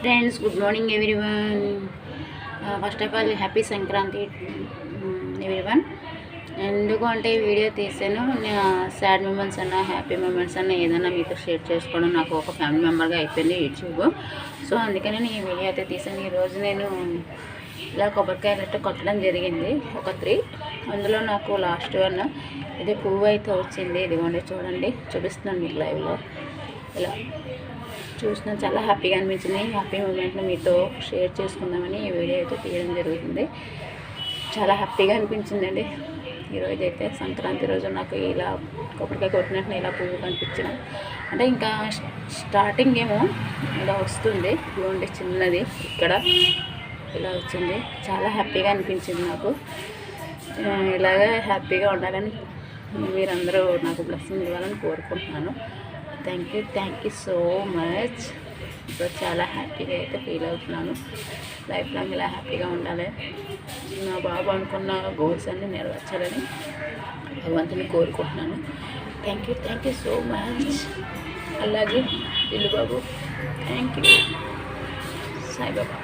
Friends, good morning everyone. First of all happy Sankranti everyone. ఎందుకు అంటే ఈ వీడియో తీసాను, సాడ్ మూమెంట్స్ అన్నా హ్యాపీ మూమెంట్స్ అన్నా ఏదైనా మీతో షేర్ చేసుకోవడం నాకు ఒక ఫ్యామిలీ మెంబర్గా అయిపోయింది యూట్యూబ్. సో అందుకని నేను ఈ వీడియో అయితే తీసాను. ఈరోజు నేను ఇలా కొబ్బరికాయలు అయితే కొట్టడం జరిగింది, ఒక 3. అందులో నాకు లాస్ట్ వన్ ఇది పువ్వు అయితే వచ్చింది. ఇదిగోండి చూడండి, చూపిస్తున్నాను మీకు లైవ్లో. ఇలా చూసిన చాలా హ్యాపీగా అనిపించింది. హ్యాపీ మూమెంట్ని మీతో షేర్ చేసుకుందామని ఈ వీడియో అయితే తీయడం జరుగుతుంది. చాలా హ్యాపీగా అనిపించిందండి. ఈరోజు అయితే సంక్రాంతి రోజు నాకు ఇలా కొబ్బరికాయ కొట్టినట్టు ఇలా పువ్వు కనిపించిన, అంటే ఇంకా స్టార్టింగ్ ఏమో ఇలా వస్తుంది, ఇదిగోండి చిన్నది ఇక్కడ ఇలా వచ్చింది. చాలా హ్యాపీగా అనిపించింది నాకు. ఇలాగే హ్యాపీగా ఉండాలని మీరందరూ నాకు బ్లెస్సింగ్ ఇవ్వాలని కోరుకుంటున్నాను. Thank you so much. ఇప్పుడు చాలా హ్యాపీగా అయితే ఫీల్ అవుతున్నాను. లైఫ్ లాంగ్ ఇలా హ్యాపీగా ఉండాలి, నా బాబు అనుకున్న గోల్స్ అన్నీ నెరవేర్చాలని భగవంతుని కోరుకుంటున్నాను. Thank you so much. అలాగే ఇల్లు బాబు, థ్యాంక్ యూ సాయిబాబా.